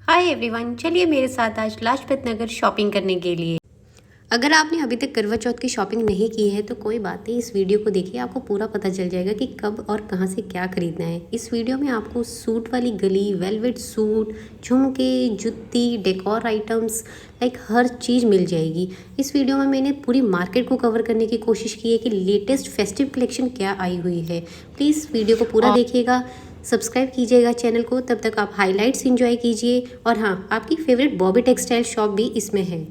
Hi everyone, चलिए मेरे साथ आज लाजपत नगर शॉपिंग करने के लिए। अगर आपने अभी तक करवा चौथ की शॉपिंग नहीं की है तो कोई बात नहीं, इस वीडियो को देखिए, आपको पूरा पता चल जाएगा कि कब और कहां से क्या खरीदना है। इस वीडियो में आपको सूट वाली गली, वेलवेट सूट, झुमके, जुत्ती, डेकोर आइटम्स, लाइक हर चीज़ मिल जाएगी। इस वीडियो में मैंने पूरी मार्केट को कवर करने की कोशिश की है कि लेटेस्ट फेस्टिव कलेक्शन क्या आई हुई है। प्लीज़ वीडियो को पूरा देखिएगा, सब्सक्राइब कीजिएगा चैनल को, तब तक आप हाइलाइट्स एंजॉय कीजिए। और हाँ, आपकी फेवरेट बॉबी टेक्सटाइल शॉप भी इसमें है।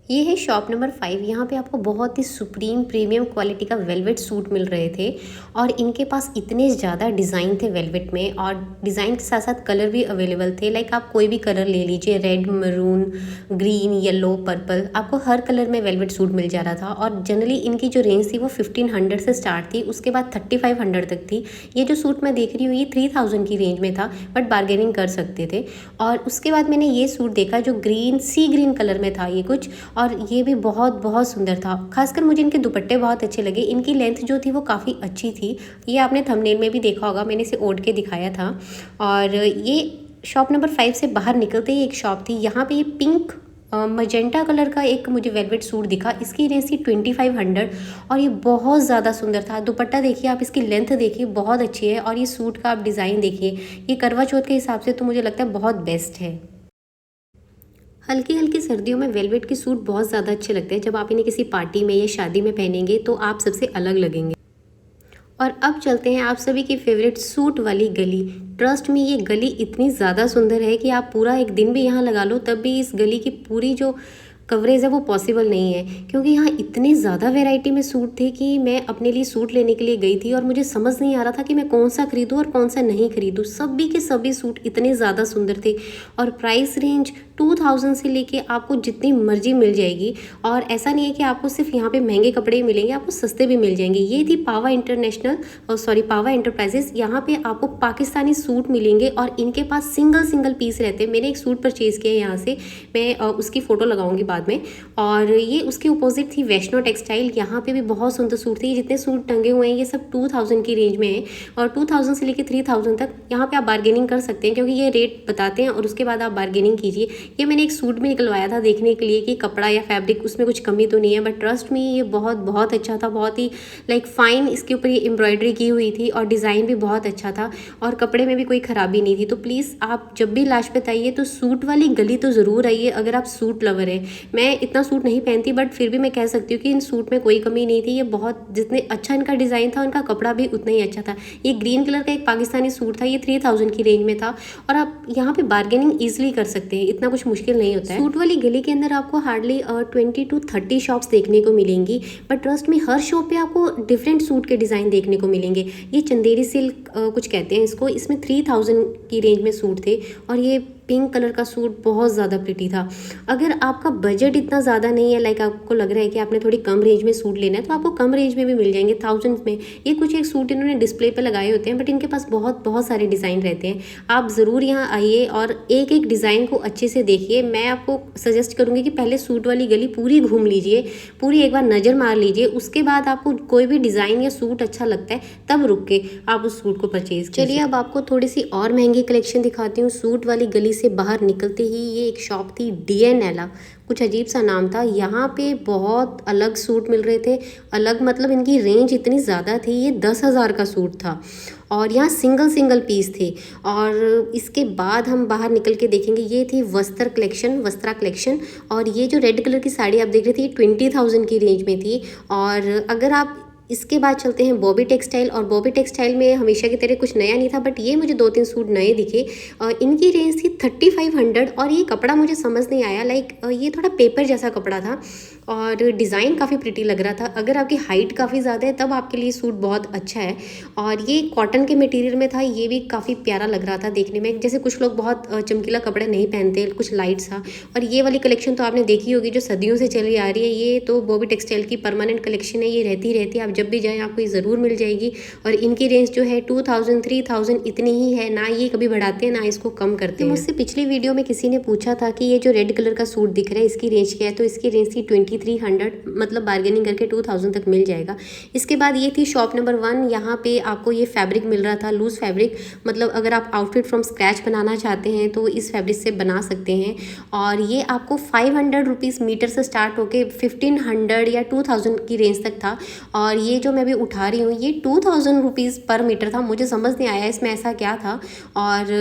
ये है शॉप नंबर 5। यहाँ पे आपको बहुत ही सुप्रीम प्रीमियम क्वालिटी का वेलवेट सूट मिल रहे थे और इनके पास इतने ज़्यादा डिज़ाइन थे वेलवेट में, और डिज़ाइन के साथ साथ कलर भी अवेलेबल थे। लाइक आप कोई भी कलर ले लीजिए, red, maroon, green, yellow, purple, आपको हर कलर में वेलवेट सूट मिल जा रहा था। और जनरली इनकी जो रेंज थी वो 1500 से स्टार्ट थी, उसके बाद 3500 तक थी। ये जो सूट मैं देख रही हूँ ये 3000 की रेंज में था, बट बार्गेनिंग कर सकते थे। और उसके बाद मैंने ये सूट देखा जो ग्रीन, सी ग्रीन कलर में था ये कुछ, और ये भी बहुत बहुत सुंदर था। खासकर मुझे इनके दुपट्टे बहुत अच्छे लगे। इनकी लेंथ जो थी वो काफ़ी अच्छी थी। ये आपने थंबनेल में भी देखा होगा, मैंने इसे ओढ़ के दिखाया था। और ये शॉप नंबर 5 से बाहर निकलते ही एक शॉप थी, यहाँ पे ये पिंक मजेंटा कलर का एक मुझे वेलवेट सूट दिखा। इसकी रेंज थी 2500 और ये बहुत ज़्यादा सुंदर था। दुपट्टा देखिए आप, इसकी लेंथ देखिए बहुत अच्छी है, और ये सूट का आप डिज़ाइन देखिए, ये करवा चौथ के हिसाब से तो मुझे लगता है बहुत बेस्ट है। हल्की हल्की सर्दियों में वेलवेट के सूट बहुत ज़्यादा अच्छे लगते हैं। जब आप इन्हें किसी पार्टी में या शादी में पहनेंगे तो आप सबसे अलग लगेंगे। और अब चलते हैं आप सभी की फेवरेट सूट वाली गली। ट्रस्ट में ये गली इतनी ज़्यादा सुंदर है कि आप पूरा एक दिन भी यहाँ लगा लो तब भी इस गली की पूरी जो कवरेज है वो पॉसिबल नहीं है, क्योंकि यहाँ इतने ज़्यादा वैरायटी में सूट थे कि मैं अपने लिए सूट लेने के लिए गई थी और मुझे समझ नहीं आ रहा था कि मैं कौन सा खरीदूँ और कौन सा नहीं खरीदूँ। सभी के सभी सूट इतने ज़्यादा सुंदर थे, और प्राइस रेंज 2000 से लेके आपको जितनी मर्जी मिल जाएगी। और ऐसा नहीं है कि आपको सिर्फ यहाँ पे महंगे कपड़े ही मिलेंगे, आपको सस्ते भी मिल जाएंगे। ये थी पावा इंटरनेशनल, पावा एंटरप्राइजेस। यहाँ पे आपको पाकिस्तानी सूट मिलेंगे और इनके पास सिंगल सिंगल पीस रहते हैं। मैंने एक सूट परचेज़ किया यहाँ से, मैं उसकी फ़ोटो लगाऊंगी बाद में। और ये उसके अपोजिट थी वैष्णो टेक्सटाइल। यहाँ पे भी बहुत सुंदर सूट थे। ये जितने सूट टंगे हुए हैं ये सब 2000 की रेंज में है, और 2000 से लेकर 3000 तक यहाँ पे आप बार्गेनिंग कर सकते हैं, क्योंकि ये रेट बताते हैं और उसके बाद आप बार्गेनिंग कीजिए। ये मैंने एक सूट भी निकलवाया था देखने के लिए कि कपड़ा या फैब्रिक उसमें कुछ कमी तो नहीं है, बट ट्रस्ट में ये बहुत बहुत अच्छा था। बहुत ही लाइक फाइन इसके ऊपर ये एम्ब्रॉयडरी की हुई थी और डिज़ाइन भी बहुत अच्छा था, और कपड़े में भी कोई ख़राबी नहीं थी। तो प्लीज़ आप जब भी लाजपत आइए तो सूट वाली गली तो ज़रूर आइए अगर आप सूट लवर हैं। मैं इतना सूट नहीं पहनती, बट फिर भी मैं कह सकती हूँ कि इन सूट में कोई कमी नहीं थी। ये बहुत, जितने अच्छा इनका डिज़ाइन था उनका कपड़ा भी उतना ही अच्छा था। ये ग्रीन कलर का एक पाकिस्तानी सूट था, ये 3000 की रेंज में था, और आप यहाँ पे बार्गेनिंग ईजिली कर सकते हैं, इतना कुछ मुश्किल नहीं होता है। सूट वाली गली के अंदर आपको हार्डली 20 to 30 शॉप्स देखने को मिलेंगी, बट ट्रस्ट में हर शॉप पे आपको डिफरेंट सूट के डिज़ाइन देखने को मिलेंगे। ये चंदेरी सिल्क कुछ कहते हैं इसको, इसमें 3000 की रेंज में सूट थे, और ये पिंक कलर का सूट बहुत ज़्यादा प्रिटी था। अगर आपका बजट इतना ज़्यादा नहीं है, लाइक आपको लग रहा है कि आपने थोड़ी कम रेंज में सूट लेना है, तो आपको कम रेंज में भी मिल जाएंगे, 1000 में। ये कुछ एक सूट इन्होंने डिस्प्ले पे लगाए होते हैं, बट इनके पास बहुत बहुत सारे डिज़ाइन रहते हैं। आप ज़रूर यहाँ आइए और एक एक डिज़ाइन को अच्छे से देखिए। मैं आपको सजेस्ट करूँगी कि पहले सूट वाली गली पूरी घूम लीजिए, पूरी एक बार नज़र मार लीजिए, उसके बाद आपको कोई भी डिज़ाइन या सूट अच्छा लगता है तब रुक के आप उस सूट को परचेज़ कीजिए। चलिए अब आपको थोड़ी सी और महंगी कलेक्शन दिखाती हूँ। सूट वाली गली से बाहर निकलते ही ये एक शॉप थी, DNella, कुछ अजीब सा नाम था। यहाँ पे बहुत अलग सूट मिल रहे थे। अलग मतलब इनकी रेंज इतनी ज़्यादा थी, ये 10,000 का सूट था, और यहाँ सिंगल सिंगल पीस थे। और इसके बाद हम बाहर निकल के देखेंगे, ये थी वस्त्रा कलेक्शन। और ये जो रेड कलर की साड़ी आप देख रहे थे 20,000 की रेंज में थी। और अगर आप इसके बाद चलते हैं बॉबी टेक्सटाइल, और बॉबी टेक्सटाइल में हमेशा की तरह कुछ नया नहीं था, बट ये मुझे 2-3 सूट नए दिखे। इनकी रेंज थी 3500, और ये कपड़ा मुझे समझ नहीं आया। लाइक ये थोड़ा पेपर जैसा कपड़ा था, और डिज़ाइन काफ़ी प्रिटी लग रहा था। अगर आपकी हाइट काफ़ी ज़्यादा है तब आपके लिए सूट बहुत अच्छा है। और ये कॉटन के मटेरियल में था, ये भी काफ़ी प्यारा लग रहा था देखने में। जैसे कुछ लोग बहुत चमकीला कपड़े नहीं पहनते, कुछ लाइट सा। और ये वाली कलेक्शन तो आपने देखी होगी जो सदियों से चली आ रही है। ये तो बॉबी टेक्सटाइल की परमानेंट कलेक्शन है, ये रहती रहती है, आप जब भी जाएँ आपको ये ज़रूर मिल जाएगी। और इनकी रेंज जो है 2000 3000 इतनी ही है, ना ये कभी बढ़ाते हैं ना इसको कम करते हैं। मुझसे पिछली वीडियो में किसी ने पूछा था कि ये जो रेड कलर का सूट दिख रहा है इसकी रेंज क्या है, तो इसकी रेंज थी 2300, मतलब बार्गेनिंग करके 2000 तक मिल जाएगा। इसके बाद ये थी शॉप नंबर 1। यहाँ पे आपको ये फैब्रिक मिल रहा था, लूज़ फैब्रिक, मतलब अगर आप आउटफिट फ्रॉम स्क्रैच बनाना चाहते हैं तो इस फैब्रिक से बना सकते हैं। और ये आपको 500 रुपीज़ मीटर से स्टार्ट होके 1500 या 2000 की रेंज तक था। और ये जो मैं अभी उठा रही हूँ ये 2000 रुपीज़ पर मीटर था। मुझे समझ नहीं आया इसमें ऐसा क्या था। और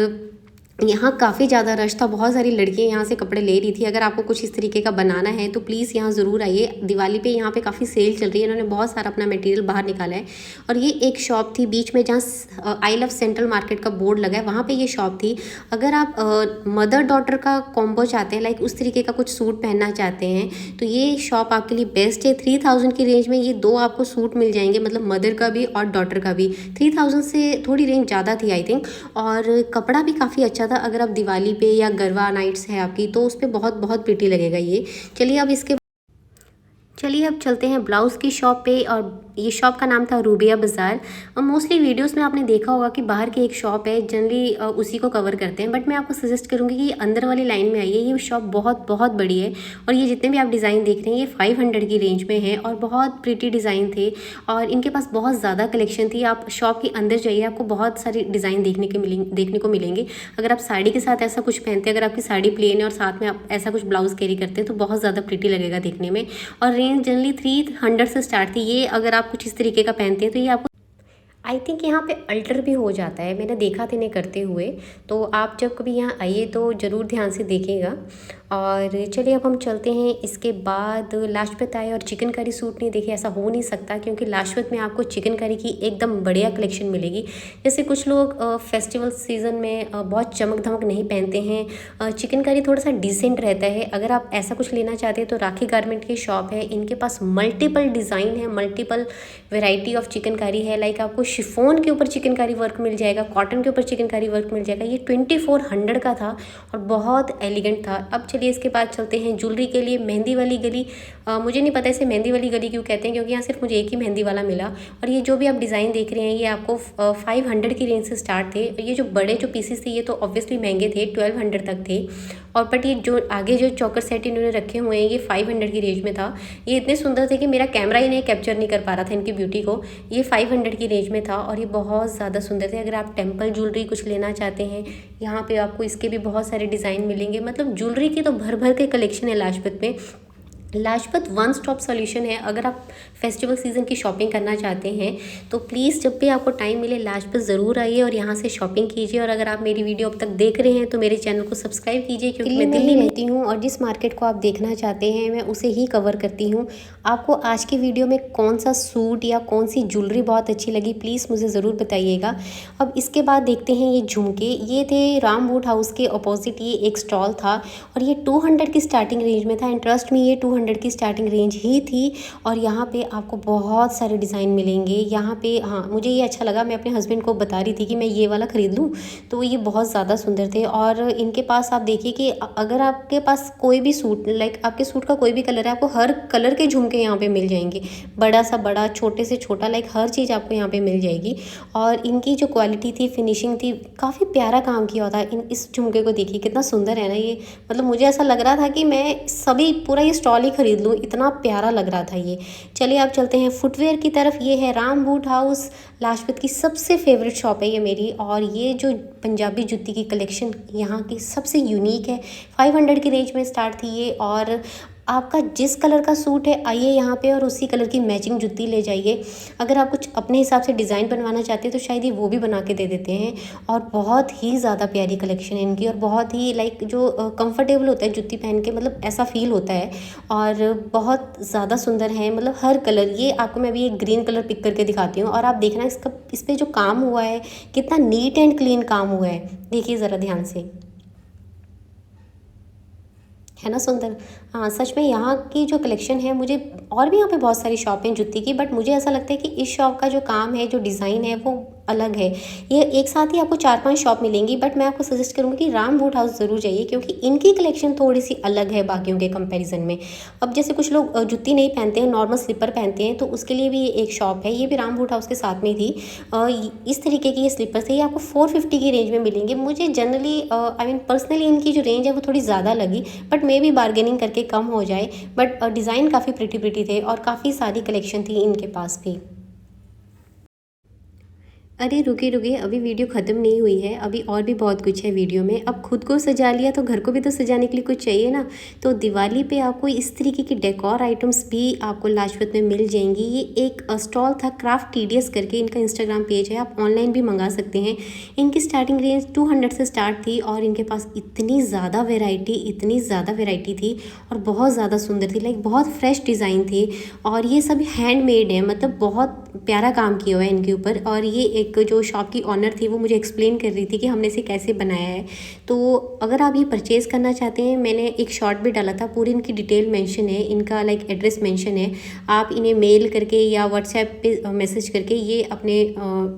यहाँ काफ़ी ज़्यादा रश था, बहुत सारी लड़कियाँ यहाँ से कपड़े ले रही थी। अगर आपको कुछ इस तरीके का बनाना है तो प्लीज़ यहाँ ज़रूर आइए। दिवाली पे यहाँ पे काफ़ी सेल चल रही है, इन्होंने बहुत सारा अपना मटेरियल बाहर निकाला है। और ये एक शॉप थी बीच में जहाँ आई लव सेंट्रल मार्केट का बोर्ड लगा है, वहाँ पे ये शॉप थी। अगर आप मदर डॉटर का कॉम्बो चाहते हैं, लाइक उस तरीके का कुछ सूट पहनना चाहते हैं, तो ये शॉप आपके लिए बेस्ट है। 3000 की रेंज में ये 2 आपको सूट मिल जाएंगे, मतलब मदर का भी और डॉटर का भी। 3000 से थोड़ी रेंज ज़्यादा थी आई थिंक। और कपड़ा भी काफ़ी अच्छा था। अगर आप दिवाली पे या गरबा नाइट्स है आपकी तो उस पर बहुत बहुत प्रिटी लगेगा ये। चलिए अब चलते हैं ब्लाउज़ की शॉप पे। और ये शॉप का नाम था रूबिया बाज़ार। और मोस्टली वीडियोस में आपने देखा होगा कि बाहर की एक शॉप है, जनरली उसी को कवर करते हैं, बट मैं आपको सजेस्ट करूँगी कि अंदर वाली लाइन में आइए। ये शॉप बहुत बहुत बड़ी है और ये जितने भी आप डिज़ाइन देख रहे हैं ये 500 की रेंज में है और बहुत प्रिटी डिज़ाइन थे और इनके पास बहुत ज़्यादा कलेक्शन थी। आप शॉप के अंदर जाइए, आपको बहुत सारी डिज़ाइन देखने को मिलेंगे। अगर आप साड़ी के साथ ऐसा कुछ पहनते हैं, अगर आपकी साड़ी प्लेन है और साथ में आप ऐसा कुछ ब्लाउज़ कैरी करते हैं तो बहुत ज़्यादा प्रिटी लगेगा देखने में। और रेंज जनरली 300 से स्टार्ट थी। ये अगर आप कुछ इस तरीके का पहनते हैं तो ये आपको आई थिंक यहाँ पे अल्टर भी हो जाता है, मैंने देखा था इन्हें करते हुए। तो आप जब कभी यहाँ आइए तो ज़रूर ध्यान से देखिएगा। और चलिए अब हम चलते हैं। इसके बाद लाजपत आए और चिकनकारी सूट नहीं देखे, ऐसा हो नहीं सकता क्योंकि लाजपत में आपको चिकनकारी की एकदम बढ़िया कलेक्शन मिलेगी। जैसे कुछ लोग फेस्टिवल सीज़न में बहुत चमक धमक नहीं पहनते हैं, चिकनकारी थोड़ा सा डिसेंट रहता है। अगर आप ऐसा कुछ लेना चाहते हैं तो राखी गारमेंट की शॉप है, इनके पास मल्टीपल डिज़ाइन है, मल्टीपल वेराइटी ऑफ चिकनकारी है। लाइक आपको शिफॉन के ऊपर चिकनकारी वर्क मिल जाएगा, कॉटन के ऊपर चिकनकारी वर्क मिल जाएगा। ये 2400 का था और बहुत एलिगेंट था। अब चलिए इसके बाद चलते हैं ज्वेलरी के लिए। मेहंदी वाली गली, मुझे नहीं पता इसे मेहंदी वाली गली क्यों कहते हैं क्योंकि यहाँ सिर्फ मुझे एक ही मेहंदी वाला मिला। और ये जो भी आप डिज़ाइन देख रहे हैं ये आपको 500 की रेंज से स्टार्ट थे। ये जो बड़े जो पीसेस थे ये तो ऑब्वियसली महंगे थे, 1200 तक थे। और बट ये जो आगे जो चौकर सेट इन्होंने रखे हुए हैं ये 500 की रेंज में था। ये इतने सुंदर थे कि मेरा कैमरा इन्हें कैप्चर नहीं कर पा रहा था इनकी ब्यूटी को। ये 500 की रेंज में था और ये बहुत ज़्यादा सुंदर थे। अगर आप टेम्पल ज्वेलरी कुछ लेना चाहते हैं यहाँ पे आपको इसके भी बहुत सारे डिज़ाइन मिलेंगे। मतलब ज्वेलरी की तो भर भर के कलेक्शन है लाजपत में। लाजपत वन स्टॉप सॉल्यूशन है। अगर आप फेस्टिवल सीज़न की शॉपिंग करना चाहते हैं तो प्लीज़ जब भी आपको टाइम मिले लाजपत ज़रूर आइए और यहाँ से शॉपिंग कीजिए। और अगर आप मेरी वीडियो अब तक देख रहे हैं तो मेरे चैनल को सब्सक्राइब कीजिए क्योंकि मैं दिल्ली रहती हूँ और जिस मार्केट को आप देखना चाहते हैं मैं उसे ही कवर करती हूँ। आपको आज की वीडियो में कौन सा सूट या कौन सी ज्वेलरी बहुत अच्छी लगी प्लीज़ मुझे ज़रूर बताइएगा। अब इसके बाद देखते हैं ये झुमके। ये थे राम बूट हाउस के अपोजिट ये एक स्टॉल था और ये 200 की स्टार्टिंग रेंज में था। एंड ट्रस्ट में ये 200 की स्टार्टिंग रेंज ही थी। और यहाँ पे आपको बहुत सारे डिज़ाइन मिलेंगे। यहाँ पे हाँ मुझे ये अच्छा लगा, मैं अपने हस्बैंड को बता रही थी कि मैं ये वाला ख़रीद लूँ, तो ये बहुत ज़्यादा सुंदर थे। और इनके पास आप देखिए कि अगर आपके पास कोई भी सूट, लाइक आपके सूट का कोई भी कलर है, आपको हर कलर के झुमके यहाँ पे मिल जाएंगे। बड़ा सा बड़ा, छोटे से छोटा, लाइक हर चीज़ आपको यहाँ पे मिल जाएगी। और इनकी जो क्वालिटी थी, फिनिशिंग थी, काफ़ी प्यारा काम किया होता है। इस झुमके को देखिए कितना सुंदर है ना ये। मतलब मुझे ऐसा लग रहा था कि मैं सभी पूरा ये स्टॉल ही खरीद लूँ, इतना प्यारा लग रहा था ये। चलिए अब चलते हैं फुटवेयर की तरफ। ये है राम बूट हाउस, लाजपत की सबसे फेवरेट शॉप है ये मेरी। और ये जो पंजाबी जूती की कलेक्शन यहाँ की सबसे यूनिक है। 500 की रेंज में स्टार्ट थी ये। और आपका जिस कलर का सूट है आइए यहाँ पे और उसी कलर की मैचिंग जूती ले जाइए। अगर आप कुछ अपने हिसाब से डिज़ाइन बनवाना चाहते हैं तो शायद ये वो भी बना के दे देते हैं। और बहुत ही ज़्यादा प्यारी कलेक्शन है इनकी और बहुत ही लाइक जो कंफर्टेबल होता है जूती पहन के, मतलब ऐसा फील होता है। और बहुत ज़्यादा सुंदर है, मतलब हर कलर। ये आपको मैं अभी एक ग्रीन कलर पिक करके दिखाती हूँ और आप देखना इस पर जो काम हुआ है कितना नीट एंड क्लीन काम हुआ है, देखिए ज़रा ध्यान से, है ना सुंदर। हाँ सच में यहाँ की जो कलेक्शन है, मुझे और भी यहाँ पे बहुत सारी शॉप हैं जूती की, बट मुझे ऐसा लगता है कि इस शॉप का जो काम है, जो डिज़ाइन है, वो अलग है। ये एक साथ ही आपको 4-5 शॉप मिलेंगी, बट मैं आपको सजेस्ट करूँगी कि राम बूट हाउस ज़रूर जाइए, क्योंकि इनकी कलेक्शन थोड़ी सी अलग है बाकियों के कंपैरिजन में। अब जैसे कुछ लोग जूती नहीं पहनते हैं, नॉर्मल स्लीपर पहनते हैं, तो उसके लिए भी ये एक शॉप है, ये भी राम बूट हाउस के साथ में थी। इस तरीके की ये स्लीपर्स है, ये आपको 450 की रेंज में मिलेंगे। मुझे जनरली आई मीन पर्सनली इनकी जो रेंज है वो थोड़ी ज़्यादा लगी, बट मे भी बार्गेनिंग करके कम हो जाए। बट डिज़ाइन काफ़ी प्रिटी थे और काफ़ी सारी कलेक्शन थी इनके पास भी। अरे रुकिए रुकिए, अभी वीडियो ख़त्म नहीं हुई है, अभी और भी बहुत कुछ है वीडियो में। अब खुद को सजा लिया तो घर को भी तो सजाने के लिए कुछ चाहिए ना। तो दिवाली पे आपको इस तरीके की डेकोर आइटम्स भी आपको लाजपत में मिल जाएंगी। ये एक स्टॉल था क्राफ्ट टीडीएस करके, इनका इंस्टाग्राम पेज है, आप ऑनलाइन भी मंगा सकते हैं। इनकी स्टार्टिंग रेंज 200 से स्टार्ट थी और इनके पास इतनी ज़्यादा वेराइटी थी और बहुत ज़्यादा सुंदर थी, लाइक बहुत फ्रेश डिज़ाइन थे। और ये सब हैंडमेड है, मतलब बहुत प्यारा काम किया हुआ है इनके ऊपर। और ये एक जो शॉप की ऑनर थी वो मुझे एक्सप्लेन कर रही थी कि हमने इसे कैसे बनाया है। तो अगर आप ये परचेज़ करना चाहते हैं, मैंने एक शॉर्ट भी डाला था, पूरी इनकी डिटेल मेंशन है, इनका लाइक एड्रेस मेंशन है। आप इन्हें मेल करके या व्हाट्सएप पे मैसेज करके ये अपने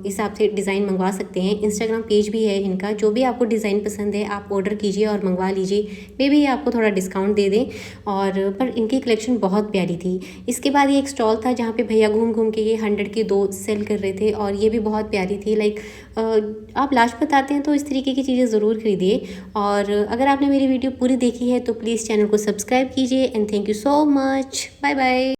हिसाब से डिज़ाइन मंगवा सकते हैं। इंस्टाग्राम पेज भी है इनका, जो भी आपको डिज़ाइन पसंद है आप ऑर्डर कीजिए और मंगवा लीजिए। मे बी ये आपको थोड़ा डिस्काउंट दे दें। और पर इनकी कलेक्शन बहुत प्यारी थी। इसके बाद ये एक स्टॉल था जहाँ पे भैया घूम घूम के ये 100 की 2 सेल कर रहे थे और ये भी बहुत प्यारी थी। लाइक आप लाजपत आते हैं तो इस तरीके की चीज़ें ज़रूर खरीदिए। और अगर आपने मेरी वीडियो पूरी देखी है तो प्लीज़ चैनल को सब्सक्राइब कीजिए। And thank you so much, bye bye.